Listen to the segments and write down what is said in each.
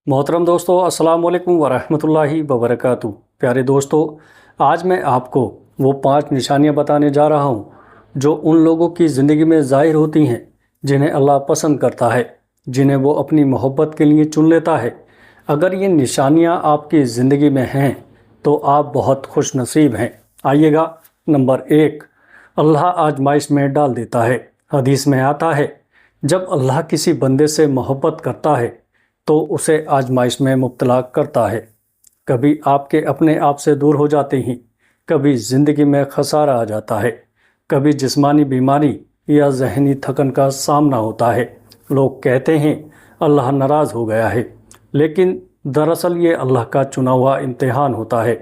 मोहतरम दोस्तों, अस्सलाम वालेकुम वरहमतुल्लाहि वबरकातुहू। प्यारे दोस्तों, आज मैं आपको वो 5 निशानियां बताने जा रहा हूं जो उन लोगों की ज़िंदगी में ज़ाहिर होती हैं जिन्हें अल्लाह पसंद करता है, जिन्हें वो अपनी मोहब्बत के लिए चुन लेता है। अगर ये निशानियां आपकी ज़िंदगी में हैं तो आप बहुत खुश नसीब हैं। आइएगा। नंबर 1, अल्लाह आजमाइश में डाल देता है। हदीस में आता है, जब अल्लाह किसी बंदे से मोहब्बत करता है तो उसे आजमाइश में मुब्तला करता है। कभी आपके अपने आप से दूर हो जाते हैं, कभी ज़िंदगी में खसारा आ जाता है, कभी जिस्मानी बीमारी या ज़हनी थकन का सामना होता है। लोग कहते हैं अल्लाह नाराज़ हो गया है, लेकिन दरअसल ये अल्लाह का चुना हुआ इम्तिहान होता है।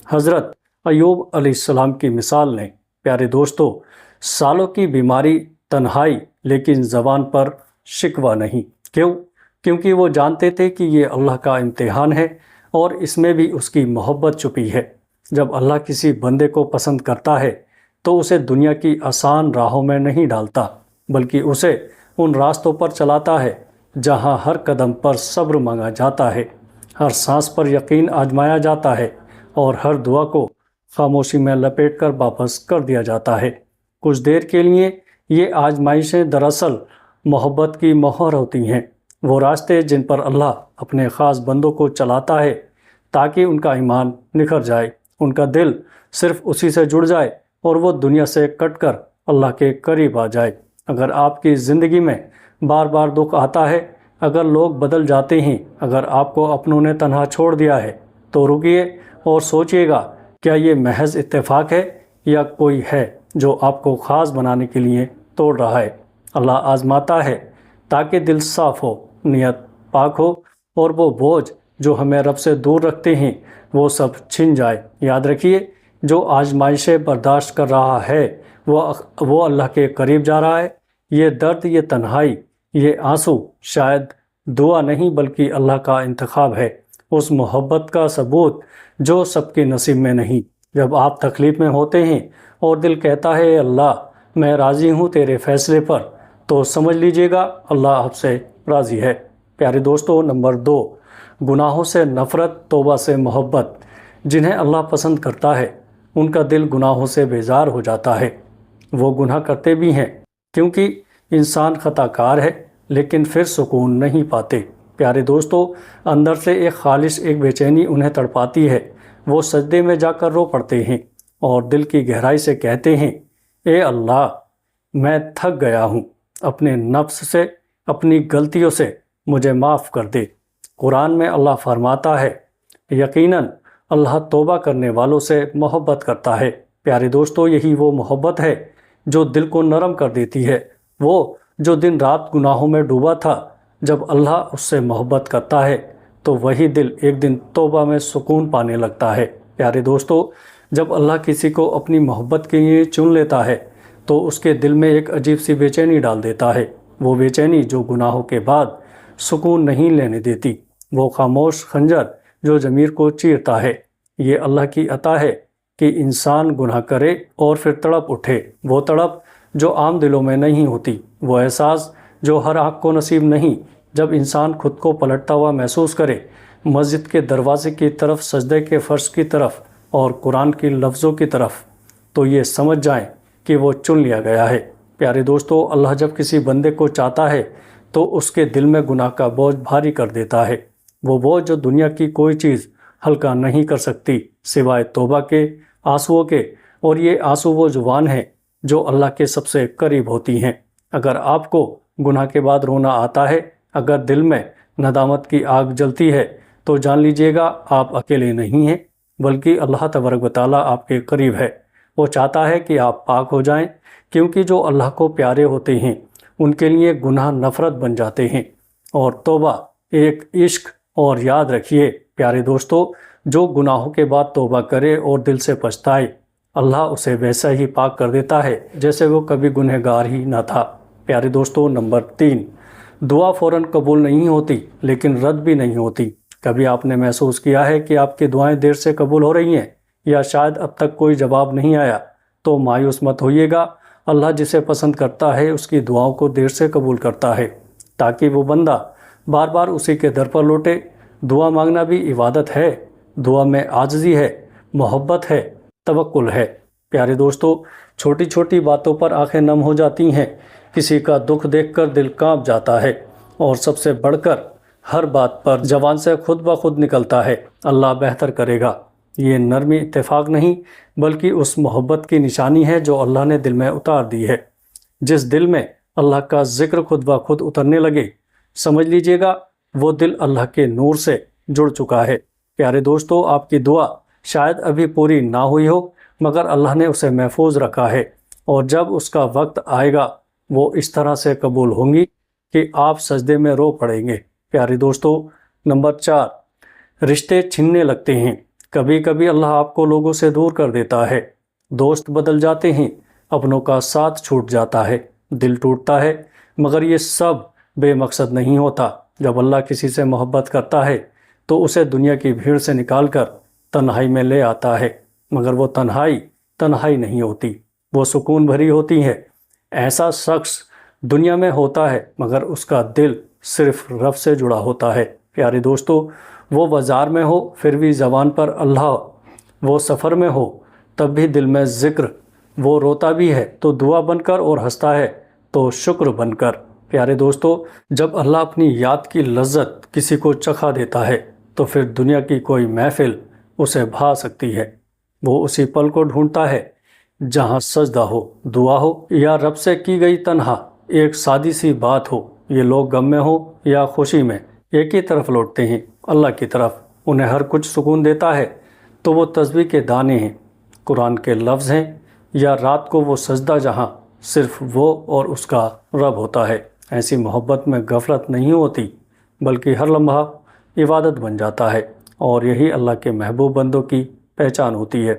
हज़रत अय्यूब अलैहिस्सलाम की मिसाल लें। प्यारे दोस्तों, सालों की बीमारी, तन्हाई, लेकिन ज़बान पर शिकवा नहीं। क्यों? क्योंकि वो जानते थे कि ये अल्लाह का इम्तिहान है और इसमें भी उसकी मोहब्बत छुपी है। जब अल्लाह किसी बंदे को पसंद करता है तो उसे दुनिया की आसान राहों में नहीं डालता, बल्कि उसे उन रास्तों पर चलाता है जहां हर कदम पर सब्र मांगा जाता है, हर सांस पर यकीन आजमाया जाता है और हर दुआ को खामोशी में लपेट कर वापस कर दिया जाता है। कुछ देर के लिए ये आजमाइशें दरअसल मोहब्बत की मोहर होती हैं, वो रास्ते जिन पर अल्लाह अपने ख़ास बंदों को चलाता है ताकि उनका ईमान निखर जाए, उनका दिल सिर्फ उसी से जुड़ जाए और वो दुनिया से कटकर अल्लाह के करीब आ जाए। अगर आपकी ज़िंदगी में बार बार दुख आता है, अगर लोग बदल जाते हैं, अगर आपको अपनों ने तन्हा छोड़ दिया है, तो रुकिए और सोचिएगा, क्या ये महज इत्तेफाक है या कोई है जो आपको ख़ास बनाने के लिए तोड़ रहा है। अल्लाह आजमाता है ताकि दिल साफ़ हो, नियत पाक हो और वो बोझ जो हमें रब से दूर रखते हैं वो सब छिन जाए। याद रखिए, जो आजमाइशें बर्दाश्त कर रहा है वो अल्लाह के करीब जा रहा है। ये दर्द, ये तन्हाई, ये आंसू शायद दुआ नहीं बल्कि अल्लाह का इंतखाब है, उस मोहब्बत का सबूत जो सबके नसीब में नहीं। जब आप तकलीफ़ में होते हैं और दिल कहता है अल्लाह मैं राज़ी हूँ तेरे फ़ैसले पर, तो समझ लीजिएगा अल्लाह आपसे राज़ी है। प्यारे दोस्तों, नंबर 2, गुनाहों से नफ़रत, तौबा से मोहब्बत। जिन्हें अल्लाह पसंद करता है उनका दिल गुनाहों से बेजार हो जाता है। वो गुनाह करते भी हैं क्योंकि इंसान खताकार है, लेकिन फिर सुकून नहीं पाते। प्यारे दोस्तों, अंदर से एक खालिश, एक बेचैनी उन्हें तड़पाती है। वो सजदे में जाकर रो पड़ते हैं और दिल की गहराई से कहते हैं, ए अल्लाह मैं थक गया हूँ, अपने नफ्स से, अपनी गलतियों से मुझे माफ़ कर दे। कुरान में अल्लाह फरमाता है, यकीनन अल्लाह तौबा करने वालों से मोहब्बत करता है। प्यारे दोस्तों, यही वो मोहब्बत है जो दिल को नरम कर देती है। वो जो दिन रात गुनाहों में डूबा था, जब अल्लाह उससे मोहब्बत करता है तो वही दिल एक दिन तौबा में सुकून पाने लगता है। प्यारे दोस्तों, जब अल्लाह किसी को अपनी मोहब्बत के लिए चुन लेता है तो उसके दिल में एक अजीब सी बेचैनी डाल देता है। वो बेचैनी जो गुनाहों के बाद सुकून नहीं लेने देती, वो खामोश खंजर जो ज़मीर को चीरता है। ये अल्लाह की अता है कि इंसान गुनाह करे और फिर तड़प उठे। वो तड़प जो आम दिलों में नहीं होती, वो एहसास जो हर आँख को नसीब नहीं। जब इंसान खुद को पलटता हुआ महसूस करे, मस्जिद के दरवाजे की तरफ, सजदे के फ़र्श की तरफ और कुरान के लफ्ज़ों की तरफ, तो ये समझ जाएं कि वो चुन लिया गया है। प्यारे दोस्तों, अल्लाह जब किसी बंदे को चाहता है तो उसके दिल में गुनाह का बोझ भारी कर देता है। वो बोझ जो दुनिया की कोई चीज़ हल्का नहीं कर सकती सिवाय तौबा के, आंसुओं के। और ये आंसू वो ज़ुबान है जो अल्लाह के सबसे करीब होती हैं। अगर आपको गुनाह के बाद रोना आता है, अगर दिल में नदामत की आग जलती है, तो जान लीजिएगा आप अकेले नहीं हैं, बल्कि अल्लाह तबारक व तआला आपके करीब है। वो चाहता है कि आप पाक हो जाएं, क्योंकि जो अल्लाह को प्यारे होते हैं उनके लिए गुनाह नफ़रत बन जाते हैं और तौबा एक इश्क। और याद रखिए प्यारे दोस्तों, जो गुनाहों के बाद तौबा करे और दिल से पछताए, अल्लाह उसे वैसा ही पाक कर देता है जैसे वो कभी गुनहगार ही ना था। प्यारे दोस्तों, नंबर 3, दुआ फ़ौरन कबूल नहीं होती लेकिन रद्द भी नहीं होती। कभी आपने महसूस किया है कि आपकी दुआएं देर से कबूल हो रही हैं या शायद अब तक कोई जवाब नहीं आया? तो मायूस मत होइएगा। अल्लाह जिसे पसंद करता है उसकी दुआओं को देर से कबूल करता है ताकि वो बंदा बार बार उसी के दर पर लौटे। دعا مانگنا بھی عبادت ہے۔ دعا میں عاجزی ہے، محبت ہے، توکل ہے۔ پیارے دوستو، چھوٹی چھوٹی باتوں پر آنکھیں نم ہو جاتی ہیں، کسی کا دکھ دیکھ کر دل کانپ جاتا ہے، اور سب سے بڑھ کر ہر بات پر زبان سے خود بخود نکلتا ہے اللہ بہتر کرے گا۔ یہ نرمی اتفاق نہیں بلکہ اس محبت کی نشانی ہے جو اللہ نے دل میں اتار دی ہے۔ جس دل میں اللہ کا ذکر خود بخود اترنے لگے، سمجھ لیجئے گا وہ دل اللہ کے نور سے جڑ چکا ہے۔ پیارے دوستو، آپ کی دعا شاید ابھی پوری نہ ہوئی ہو، مگر اللہ نے اسے محفوظ رکھا ہے، اور جب اس کا وقت آئے گا وہ اس طرح سے قبول ہوں گی کہ آپ سجدے میں رو پڑیں گے۔ پیارے دوستو، نمبر 4، رشتے چھننے لگتے ہیں۔ کبھی کبھی اللہ آپ کو لوگوں سے دور کر دیتا ہے، دوست بدل جاتے ہیں، اپنوں کا ساتھ چھوٹ جاتا ہے، دل ٹوٹتا ہے، مگر یہ سب بے مقصد نہیں ہوتا۔ جب اللہ کسی سے محبت کرتا ہے تو اسے دنیا کی بھیڑ سے نکال کر تنہائی میں لے آتا ہے، مگر وہ تنہائی نہیں ہوتی، وہ سکون بھری ہوتی ہے۔ ایسا شخص دنیا میں ہوتا ہے مگر اس کا دل صرف رب سے جڑا ہوتا ہے۔ پیارے دوستو، وہ بازار میں ہو پھر بھی زبان پر اللہ، وہ سفر میں ہو تب بھی دل میں ذکر، وہ روتا بھی ہے تو دعا بن کر اور ہنستا ہے تو شکر بن کر۔ پیارے دوستو، جب اللہ اپنی یاد کی لذت کسی کو چکھا دیتا ہے تو پھر دنیا کی کوئی محفل اسے بھا سکتی ہے۔ وہ اسی پل کو ڈھونڈتا ہے جہاں سجدہ ہو، دعا ہو، یا رب سے کی گئی تنہا ایک سادی سی بات ہو۔ یہ لوگ غم میں ہو یا خوشی میں ایک ہی طرف لوٹتے ہیں، اللہ کی طرف۔ انہیں ہر کچھ سکون دیتا ہے تو وہ تسبیح کے دانے ہیں، قرآن کے لفظ ہیں، یا رات کو وہ سجدہ جہاں صرف وہ اور اس کا رب ہوتا ہے۔ ایسی محبت میں غفلت نہیں ہوتی بلکہ ہر لمحہ عبادت بن جاتا ہے، اور یہی اللہ کے محبوب بندوں کی پہچان ہوتی ہے۔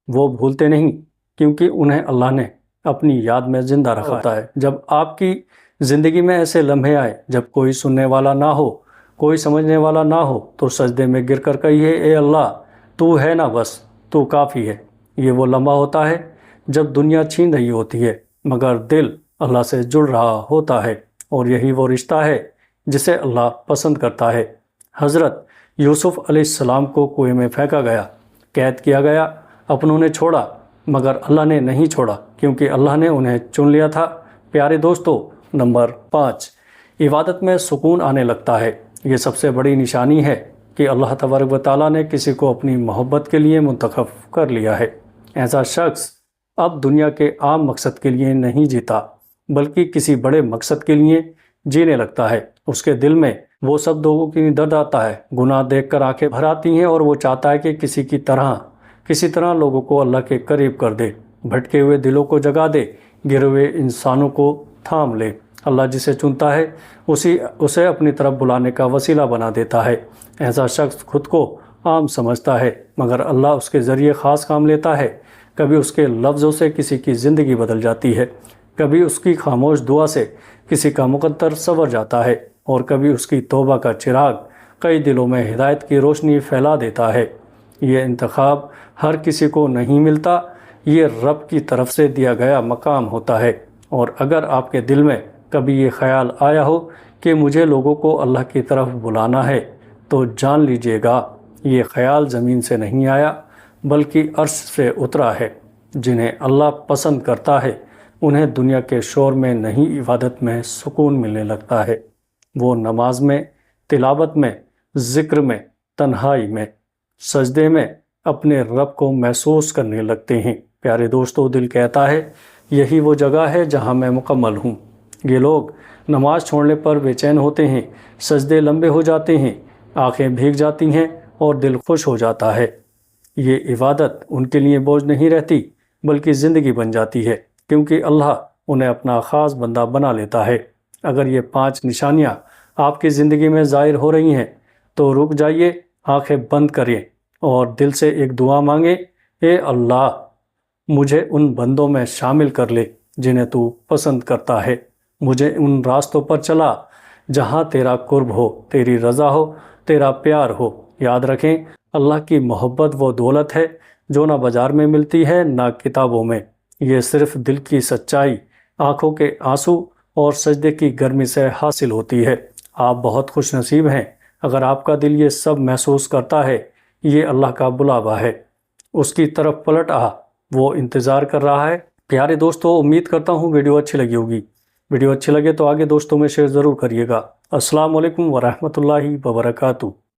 وہ بھولتے نہیں کیونکہ انہیں اللہ نے اپنی یاد میں زندہ رکھا ہوتا ہے۔ جب آپ کی زندگی میں ایسے لمحے آئے جب کوئی سننے والا نہ ہو، کوئی سمجھنے والا نہ ہو، تو سجدے میں گر کر کہیے، اے اللہ تو ہے نا، بس تو کافی ہے۔ یہ وہ لمحہ ہوتا ہے جب دنیا چھین رہی ہوتی ہے مگر دل اللہ سے جڑ رہا ہوتا ہے، اور یہی وہ رشتہ ہے جسے اللہ پسند کرتا ہے۔ حضرت یوسف علیہ السلام کو کنویں میں پھینکا گیا، قید کیا گیا، اپنوں نے چھوڑا مگر اللہ نے نہیں چھوڑا کیونکہ اللہ نے انہیں چن لیا تھا۔ پیارے دوستو، نمبر 5، عبادت میں سکون آنے لگتا ہے۔ یہ سب سے بڑی نشانی ہے کہ اللہ تبارک و تعالیٰ نے کسی کو اپنی محبت کے لیے منتخب کر لیا ہے۔ ایسا شخص اب دنیا کے عام مقصد کے لیے نہیں جیتا بلکہ کسی بڑے مقصد کے لیے جینے لگتا ہے۔ اس کے دل میں وہ سب لوگوں کی درد آتا ہے، گناہ دیکھ کر آنکھیں بھر آتی ہیں، اور وہ چاہتا ہے کہ کسی طرح لوگوں کو اللہ کے قریب کر دے، بھٹکے ہوئے دلوں کو جگا دے، گرے ہوئے انسانوں کو تھام لے۔ اللہ جسے چنتا ہے اسے اپنی طرف بلانے کا وسیلہ بنا دیتا ہے۔ ایسا شخص خود کو عام سمجھتا ہے مگر اللہ اس کے ذریعے خاص کام لیتا ہے۔ کبھی اس کے لفظوں سے کسی کی زندگی بدل جاتی ہے، کبھی اس کی خاموش دعا سے کسی کا مقدر سنور جاتا ہے، اور کبھی اس کی توبہ کا چراغ کئی دلوں میں ہدایت کی روشنی پھیلا دیتا ہے۔ یہ انتخاب ہر کسی کو نہیں ملتا، یہ رب کی طرف سے دیا گیا مقام ہوتا ہے۔ اور اگر آپ کے دل میں کبھی یہ خیال آیا ہو کہ مجھے لوگوں کو اللہ کی طرف بلانا ہے تو جان لیجئے گا یہ خیال زمین سے نہیں آیا بلکہ عرش سے اترا ہے۔ جنہیں اللہ پسند کرتا ہے انہیں دنیا کے شور میں نہیں، عبادت میں سکون ملنے لگتا ہے۔ وہ نماز میں، تلاوت میں، ذکر میں، تنہائی میں، سجدے میں اپنے رب کو محسوس کرنے لگتے ہیں۔ پیارے دوستو، دل کہتا ہے یہی وہ جگہ ہے جہاں میں مکمل ہوں۔ یہ لوگ نماز چھوڑنے پر بے چین ہوتے ہیں، سجدے لمبے ہو جاتے ہیں، آنکھیں بھیگ جاتی ہیں اور دل خوش ہو جاتا ہے۔ یہ عبادت ان کے لیے بوجھ نہیں رہتی بلکہ زندگی بن جاتی ہے، کیونکہ اللہ انہیں اپنا خاص بندہ بنا لیتا ہے۔ اگر یہ 5 نشانیاں آپ کی زندگی میں ظاہر ہو رہی ہیں تو رک جائیے، آنکھیں بند کریں اور دل سے ایک دعا مانگیں، اے اللہ مجھے ان بندوں میں شامل کر لے جنہیں تو پسند کرتا ہے، مجھے ان راستوں پر چلا جہاں تیرا قرب ہو، تیری رضا ہو، تیرا پیار ہو۔ یاد رکھیں، اللہ کی محبت وہ دولت ہے جو نہ بازار میں ملتی ہے نہ کتابوں میں، یہ صرف دل کی سچائی، آنکھوں کے آنسو اور سجدے کی گرمی سے حاصل ہوتی ہے۔ آپ بہت خوش نصیب ہیں اگر آپ کا دل یہ سب محسوس کرتا ہے یہ اللہ کا بلاوا ہے، اس کی طرف پلٹ آ، وہ انتظار کر رہا ہے۔ پیارے دوستو، امید کرتا ہوں ویڈیو اچھی لگی ہوگی۔ ویڈیو اچھی لگے تو آگے دوستوں میں شیئر ضرور کریے گا۔ السلام علیکم ورحمۃ اللہ وبرکاتہ۔